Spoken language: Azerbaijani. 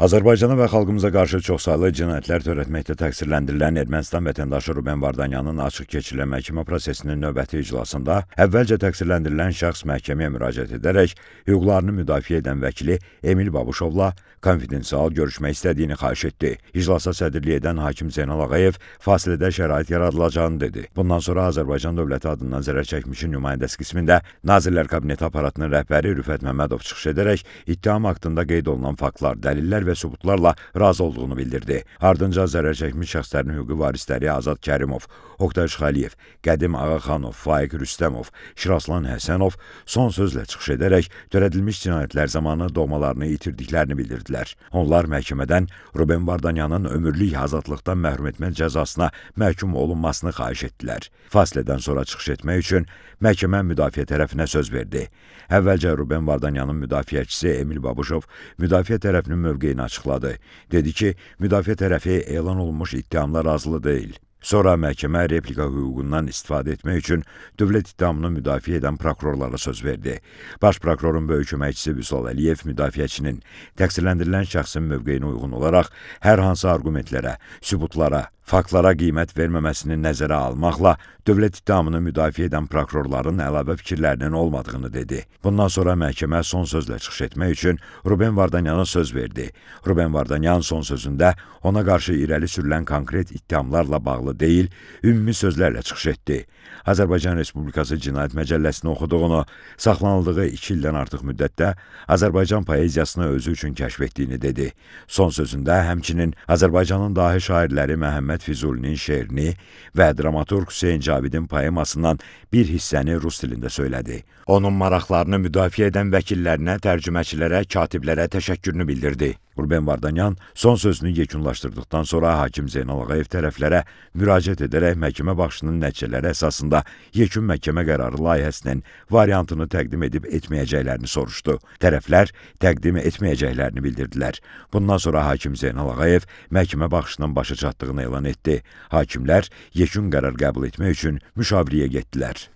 Azərbaycana və xalqımıza qarşı çoxsaylı cinayətlər törətməkdə təqsirləndirilən Ermənistan vətəndaşı Ruben Vardanyanın açıq keçirilən məhkəmə prosesinin növbəti iclasında əvvəlcə təqsirləndirilən şəxs məhkəməyə müraciət edərək hüquqlarını müdafiə edən vəkili Emil Babuşovla konfidensial görüşmək istədiyini xahiş etdi. İclasa sədrlik edən hakim Zeynal Ağayev fasilədə şərait yaradılacağını dedi. Bundan sonra Azərbaycan dövləti adından zərər çəkmişin nümayəndəsi qismində Nazirlər Kabineti aparatının rəhbəri Rüfət Məmmədov çıxış edərək ittiham haqqında qeyd olunan faktlar, dəlillər və sübutlarla razı olduğunu bildirdi. Ardınca zərər çəkmiş şəxslərin hüquqi varisləri Azad Kərimov, Oqtay Şıxəliyev, Qədim Ağaxanov, Faiq Rüstəmov, Şiraslan Həsənov son sözlə çıxış edərək törədilmiş cinayətlər zamanı doğmalarını itirdiklərini bildirdilər. Onlar məhkəmədən Ruben Vardanyanın ömürlük azadlıqdan məhrum etmə cəzasına məhkum olunmasını xahiş etdilər. Fasilədən sonra çıxış etmək üçün məhkəmə müdafiə tərəfinə söz verdi. Əvvəlcə Ruben Vardanyanın müdafiəçisi Emil Babuşov müdafiə tərəfinin mövqeyini açıqladı. Dedi ki, müdafiə tərəfi elan olunmuş ittihamla razılı deyil. Sonra məhkəmə replika hüququndan istifadə etmək üçün dövlət ittihamını müdafiə edən prokurorlara söz verdi. Baş prokurorun böyük köməkçisi Vüsal Əliyev müdafiəçinin təqsirləndirilən şəxsin mövqeyinə uyğun olaraq hər hansı arqumentlərə, sübutlara, faktlara qiymət verməməsini nəzərə almaqla dövlət ittihamını müdafiə edən prokurorların əlavə fikirlərinin olmadığını dedi. Bundan sonra məhkəmə son sözlə çıxış etmək üçün Ruben Vardanyana söz verdi. Ruben Vardanyan son sözündə ona qarşı irəli sürülən konkret ittihamlarla bağlı deyil, ümumi sözlərlə çıxış etdi. Azərbaycan Respublikası Cinayət Məcəlləsini oxuduğunu, saxlanıldığı 2 ildən artıq müddətdə Azərbaycan poeziyasını özü üçün kəşf etdiyini dedi. Son sözündə həmçinin Azərbaycanın dahi şairləri Məhəmməd Füzulinin şeirini və dramaturq Hüseyn Cavidin poemasından bir hissəni rus dilində söylədi. Onun maraqlarını müdafiə edən vəkillərinə, tərcüməçilərə, katiblərə təşəkkürünü bildirdi. Ruben Vardanyan son sözünü yekunlaşdırdıqdan sonra hakim Zeynal Ağayev tərəflərə müraciət edərək məhkəmə baxışının nəticələri əsasında yekun məhkəmə qərarı layihəsinin variantını təqdim edib etməyəcəklərini soruşdu. Tərəflər təqdim etməyəcəklərini bildirdilər. Bundan sonra hakim Zeynal Ağayev məhkəmə baxışının başa çatdığını elan etdi. Hakimlər yekun qərar qəbul etmək üçün müşavirəyə getdilər.